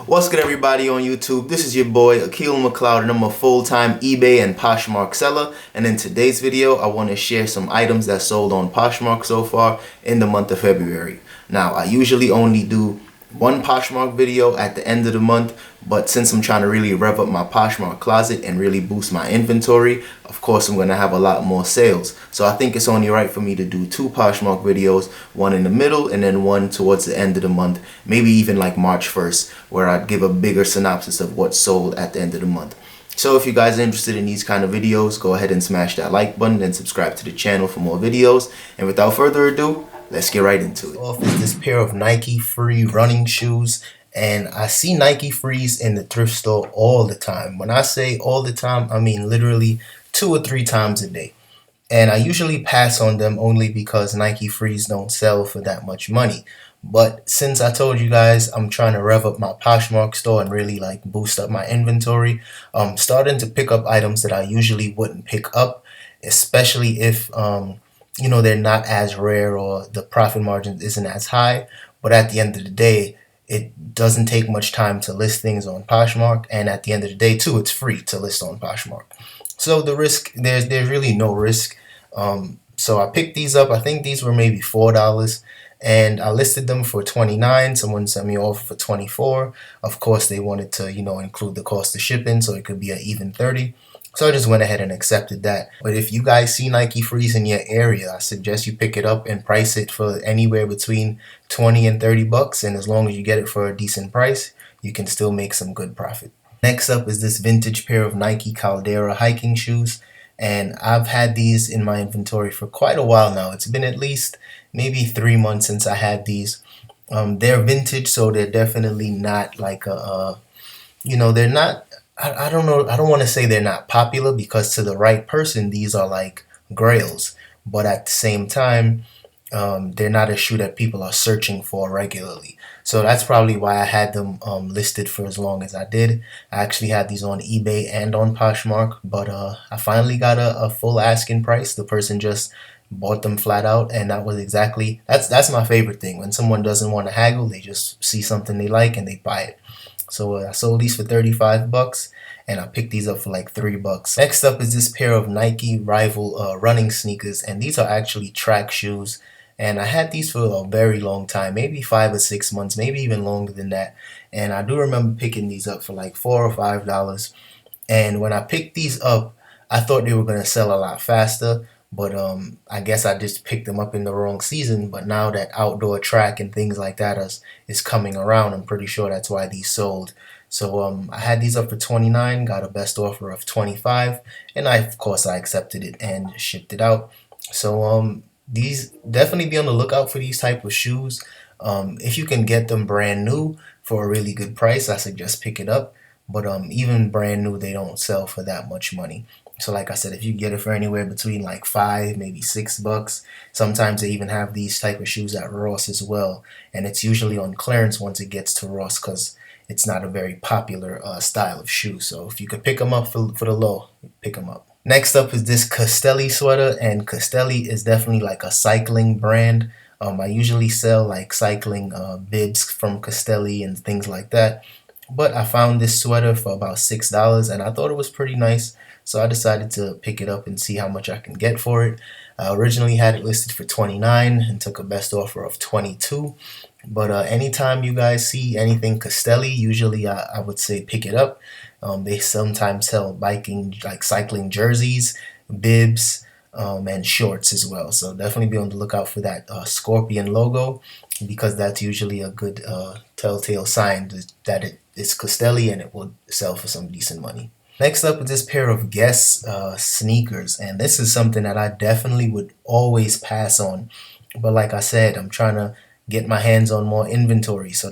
What's good, everybody on YouTube? This is your boy Akil McLeod, and I'm a full-time eBay and Poshmark seller. And in today's video, I want to share some items that sold on Poshmark so far in the month of February. Now, I usually only do one Poshmark video at the end of the month, but since I'm trying to really rev up my Poshmark closet and really boost my inventory, of course I'm going to have a lot more sales. So I think it's only right for me to do two Poshmark videos, one in the middle and then one towards the end of the month, maybe even like March 1st, where I'd give a bigger synopsis of what sold at the end of the month. So if you guys are interested in these kind of videos, go ahead and smash that like button and subscribe to the channel for more videos. And without further ado, let's get right into it. Off is this pair of Nike Free running shoes, and I see Nike Frees in the thrift store all the time. When I say all the time, I mean literally 2 or 3 times a day. And I usually pass on them only because Nike Frees don't sell for that much money. But since I told you guys I'm trying to rev up my Poshmark store and really like boost up my inventory, I'm starting to pick up items that I usually wouldn't pick up, especially if you know, they're not as rare or the profit margin isn't as high. But at the end of the day, it doesn't take much time to list things on Poshmark, and at the end of the day too, it's free to list on Poshmark. So the risk, there's really no risk. So I picked these up. I think these were maybe $4, and I listed them for $29. Someone sent me over for $24. Of course, they wanted to, you know, include the cost of shipping, so it could be an even $30. So I just went ahead and accepted that. But if you guys see Nike Frees in your area, I suggest you pick it up and price it for anywhere between 20 and 30 bucks. And as long as you get it for a decent price, you can still make some good profit. Next up is this vintage pair of Nike Caldera hiking shoes. And I've had these in my inventory for quite a while now. It's been at least maybe 3 months since I had these. They're vintage, so they're definitely not like you know, they're not, I don't know, I don't want to say they're not popular, because to the right person, these are like grails. But at the same time, they're not a shoe that people are searching for regularly. So that's probably why I had them listed for as long as I did. I actually had these on eBay and on Poshmark, but I finally got a full asking price. The person just bought them flat out, and that was exactly, that's my favorite thing. When someone doesn't want to haggle, they just see something they like and they buy it. So I sold these for 35 bucks, and I picked these up for like $3. Next up is this pair of Nike Rival running sneakers, and these are actually track shoes. And I had these for a very long time, maybe 5 or 6 months, maybe even longer than that. And I do remember picking these up for like $4 or $5. And when I picked these up, I thought they were going to sell a lot faster. But I guess I just picked them up in the wrong season. But now that outdoor track and things like that is coming around, I'm pretty sure that's why these sold. So I had these up for $29, got a best offer of $25, and of course I accepted it and shipped it out. So these, definitely be on the lookout for these type of shoes. If you can get them brand new for a really good price, I suggest pick it up. But even brand new, they don't sell for that much money. So like I said, if you get it for anywhere between like $5, maybe $6, sometimes they even have these type of shoes at Ross as well. And it's usually on clearance once it gets to Ross, because it's not a very popular style of shoe. So if you could pick them up for the low, pick them up. Next up is this Castelli sweater, and Castelli is definitely like a cycling brand. I usually sell like cycling bibs from Castelli and things like that. But I found this sweater for about $6, and I thought it was pretty nice. So I decided to pick it up and see how much I can get for it. I originally had it listed for $29 and took a best offer of $22. But anytime you guys see anything Castelli, usually I would say pick it up. They sometimes sell biking, like cycling jerseys, bibs, and shorts as well. So definitely be on the lookout for that scorpion logo, because that's usually a good telltale sign that it is Castelli and it will sell for some decent money. Next up is this pair of Guess sneakers, and this is something that I definitely would always pass on. But like I said, I'm trying to get my hands on more inventory, so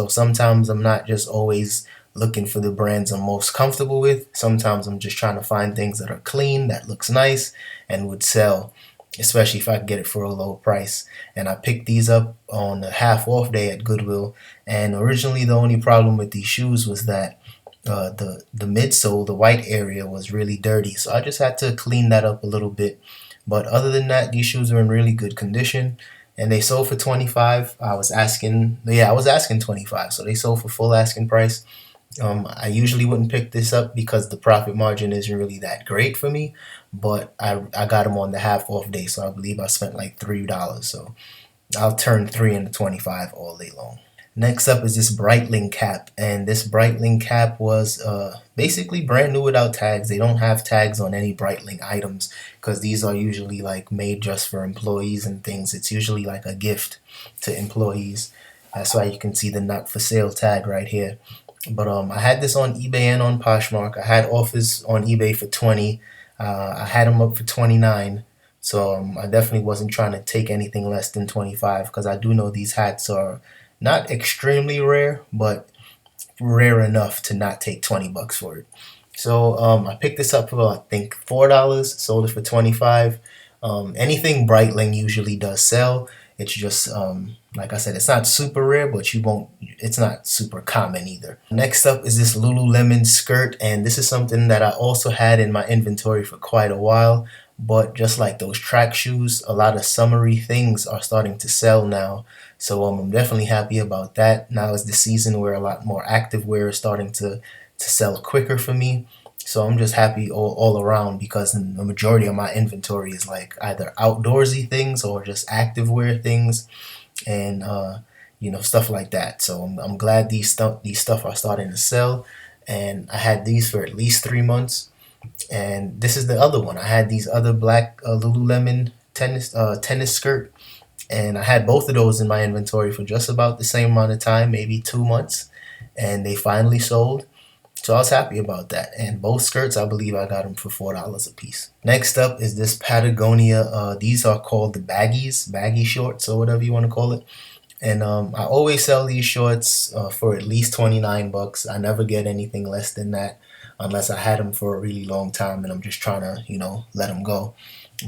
sometimes I'm not just always looking for the brands I'm most comfortable with. Sometimes I'm just trying to find things that are clean, that looks nice, and would sell, especially if I can get it for a low price. And I picked these up on the half off day at Goodwill, and originally the only problem with these shoes was that the midsole, the white area, was really dirty, so I just had to clean that up a little bit. But other than that, these shoes are in really good condition. and they sold for 25. I was asking 25, so they sold for full asking price. I usually wouldn't pick this up because the profit margin isn't really that great for me, but I got them on the half off day, so I believe I spent like $3. So I'll turn 3 into 25 all day long. Next up is this Brightening Cap, and this Brightening Cap was basically brand new without tags. They don't have tags on any Brightening items because these are usually like made just for employees and things. It's usually like a gift to employees. That's why you can see the not for sale tag right here. But I had this on eBay and on Poshmark. I had offers on eBay for 20. I had them up for 29. So I definitely wasn't trying to take anything less than 25 because I do know these hats are not extremely rare, but rare enough to not take 20 bucks for it. So I picked this up for I think $4, sold it for 25. Anything Breitling usually does sell. It's just like I said, it's not super rare, but it's not super common either. Next up is this Lululemon skirt, and this is something that I also had in my inventory for quite a while. But just like those track shoes, a lot of summery things are starting to sell now. So I'm definitely happy about that. Now is the season where a lot more active wear is starting to sell quicker for me. So I'm just happy all around because the majority of my inventory is like either outdoorsy things or just active wear things and stuff like that. So I'm glad these stuff are starting to sell, and I had these for at least 3 months. And this is the other one. I had these other black Lululemon tennis skirt, and I had both of those in my inventory for just about the same amount of time, maybe 2 months, and they finally sold. So I was happy about that. And both skirts, I believe I got them for $4 a piece. Next up is this Patagonia. These are called the baggy shorts or whatever you want to call it. And I always sell these shorts for at least 29 bucks. I never get anything less than that unless I had them for a really long time and I'm just trying to, let them go.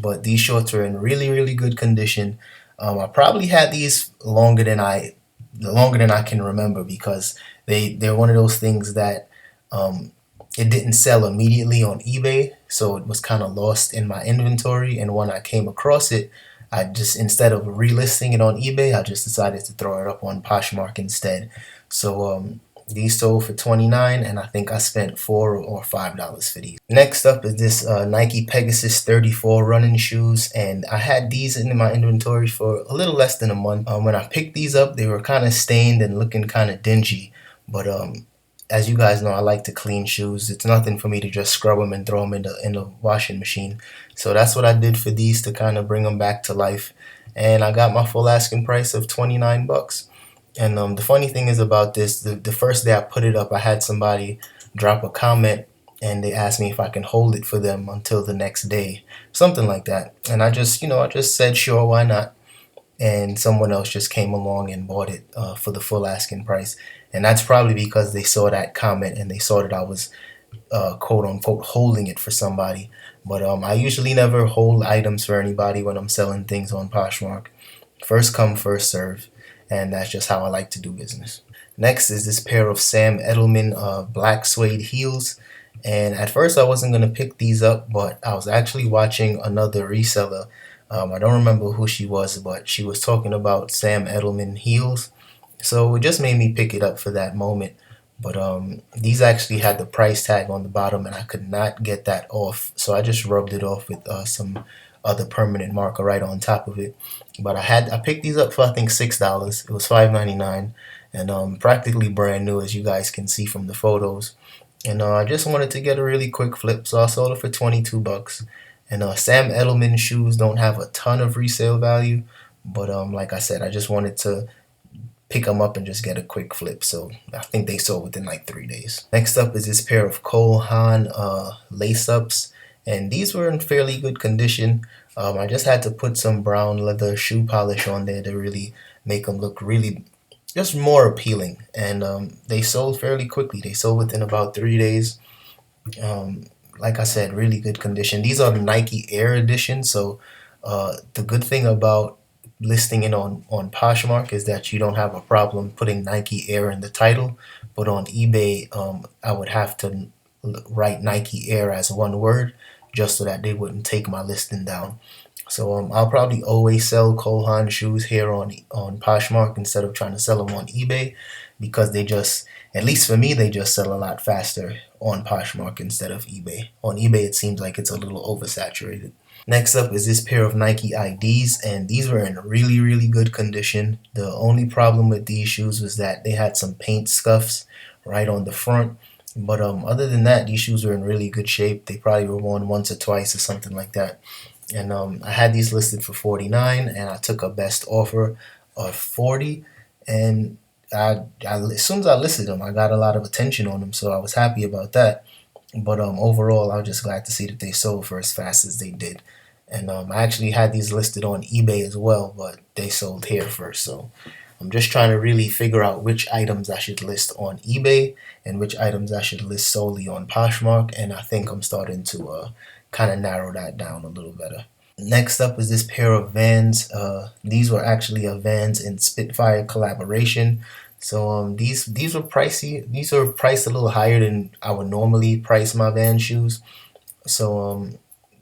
But these shorts are in really, really good condition. I probably had these longer than I can remember because they're one of those things that it didn't sell immediately on eBay, so it was kind of lost in my inventory. And when I came across it, I just, instead of relisting it on eBay, I just decided to throw it up on Poshmark instead. So these sold for 29, and I think I spent $4 or $5 for these. Next up is this Nike Pegasus 34 running shoes, and I had these in my inventory for a little less than a month. When I picked these up, they were kind of stained and looking kind of dingy, but as you guys know, I like to clean shoes. It's nothing for me to just scrub them and throw them in the washing machine. So that's what I did for these to kind of bring them back to life. And I got my full asking price of 29 bucks. And the funny thing is about this, the first day I put it up, I had somebody drop a comment and they asked me if I can hold it for them until the next day, something like that. And I just said, sure, why not? And someone else just came along and bought it for the full asking price. And that's probably because they saw that comment and they saw that I was quote unquote holding it for somebody. But I usually never hold items for anybody when I'm selling things on Poshmark. First come, first serve. And that's just how I like to do business. Next is this pair of Sam Edelman black suede heels. And at first I wasn't going to pick these up, but I was actually watching another reseller. I don't remember who she was, but she was talking about Sam Edelman heels. So it just made me pick it up for that moment. But these actually had the price tag on the bottom and I could not get that off. So I just rubbed it off with some other permanent marker right on top of it. But I picked these up for I think $6. It was $5.99 and practically brand new, as you guys can see from the photos. And I just wanted to get a really quick flip, so I sold it for 22 bucks. And Sam Edelman shoes don't have a ton of resale value, but like I said, I just wanted to pick them up and just get a quick flip. So I think they sold within like 3 days. Next up is this pair of Haan Laceups, and these were in fairly good condition. I just had to put some brown leather shoe polish on there to really make them look really just more appealing. And they sold fairly quickly. They sold within about 3 days. Like I said, really good condition. These are the Nike Air edition. So the good thing about listing it on Poshmark is that you don't have a problem putting Nike Air in the title. But on eBay, I would have to write Nike Air as one word just so that they wouldn't take my listing down. So I'll probably always sell Haan shoes here on Poshmark instead of trying to sell them on eBay, because they just, at least for me, they just sell a lot faster on Poshmark instead of eBay. On eBay, it seems like it's a little oversaturated. Next up is this pair of Nike IDs, and these were in really, really good condition. The only problem with these shoes was that they had some paint scuffs right on the front. But other than that, these shoes were in really good shape. They probably were worn once or twice or something like that. And I had these listed for $49, and I took a best offer of $40. And as soon as I listed them, I got a lot of attention on them, so I was happy about that. But overall, I was just glad to see that they sold for as fast as they did. And I actually had these listed on eBay as well, but they sold here first. So I'm just trying to really figure out which items I should list on eBay and which items I should list solely on Poshmark. And I think I'm starting to kind of narrow that down a little better. Next up is this pair of Vans. These were actually a Vans and Spitfire collaboration. So these were pricey. These are priced a little higher than I would normally price my Vans shoes. So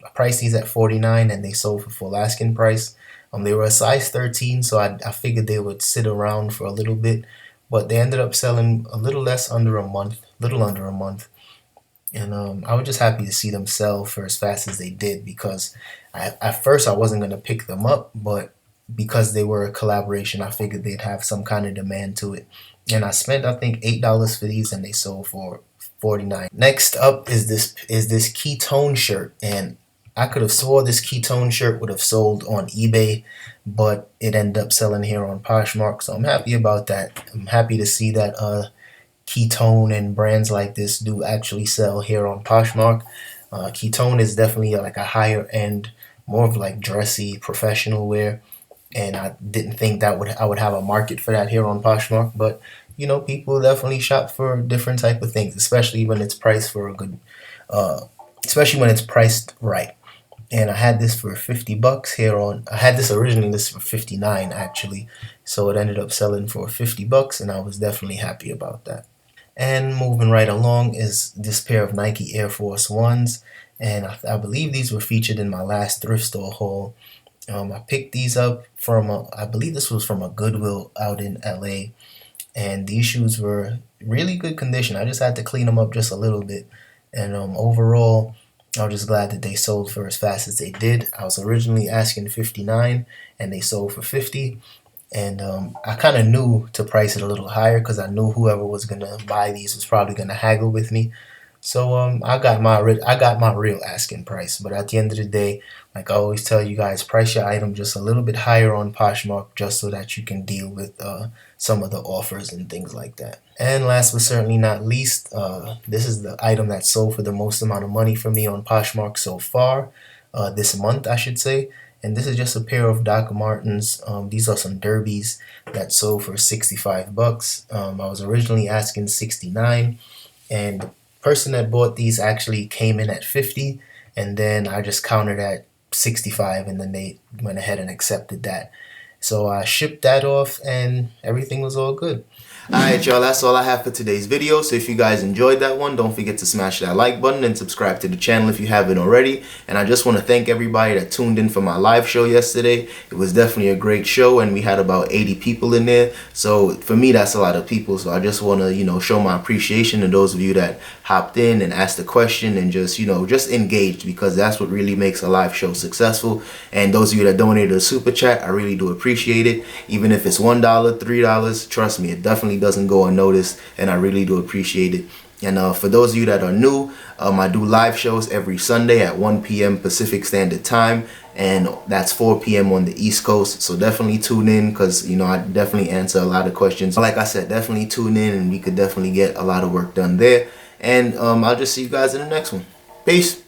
I priced these at $49, and they sold for full asking price. They were a size 13, so I figured they would sit around for a little bit, but they ended up selling a little under a month. And I was just happy to see them sell for as fast as they did, because at first I wasn't going to pick them up, but because they were a collaboration, I figured they'd have some kind of demand to it. And I spent, I think, $8 for these, and they sold for $49. Next up is this Ketone shirt, and I could have swore this Ketone shirt would have sold on eBay, but it ended up selling here on Poshmark, so I'm happy about that. I'm happy to see that Ketone and brands like this do actually sell here on Poshmark. Ketone is definitely like a higher end, more of like dressy professional wear, and I didn't think that I would have a market for that here on Poshmark, but you know, people definitely shop for different type of things, especially when it's priced for a good, especially when it's priced right. And I had this for $50 here on. I had this originally listed for $59 actually, so it ended up selling for $50, and I was definitely happy about that. And moving right along is this pair of Nike Air Force Ones, and I believe these were featured in my last thrift store haul. I picked these up from I believe this was from a Goodwill out in LA, and these shoes were really good condition. I just had to clean them up just a little bit, and overall, I was just glad that they sold for as fast as they did. I was originally asking $59, and they sold for $50. And I kind of knew to price it a little higher, because I knew whoever was gonna buy these was probably gonna haggle with me. So I got my real asking price. But at the end of the day, like I always tell you guys, price your item just a little bit higher on Poshmark, just so that you can deal with some of the offers and things like that. And last but certainly not least, this is the item that sold for the most amount of money for me on Poshmark so far, this month I should say. And this is just a pair of Doc Martens. These are some derbies that sold for $65. I was originally asking $69, and the person that bought these actually came in at $50, and then I just countered at $65, and then they went ahead and accepted that. So I shipped that off, and everything was all good. Alright y'all, that's all I have for today's video. So if you guys enjoyed that one, don't forget to smash that like button and subscribe to the channel if you haven't already. And I just want to thank everybody that tuned in for my live show yesterday. It was definitely a great show, and we had about 80 people in there. So for me, that's a lot of people. So I just want to, you know, show my appreciation to those of you that hopped in and asked a question and just, you know, just engaged, because that's what really makes a live show successful. And those of you that donated a super chat, I really do appreciate it. Even if it's $1, $3, trust me, it definitely doesn't go unnoticed, and I really do appreciate it. And for those of you that are new, I do live shows every Sunday at 1 p.m. Pacific Standard Time, and that's 4 p.m. on the East Coast. So definitely tune in, because you know I definitely answer a lot of questions. Like I said, definitely tune in, and we could definitely get a lot of work done there. And I'll just see you guys in the next one. Peace.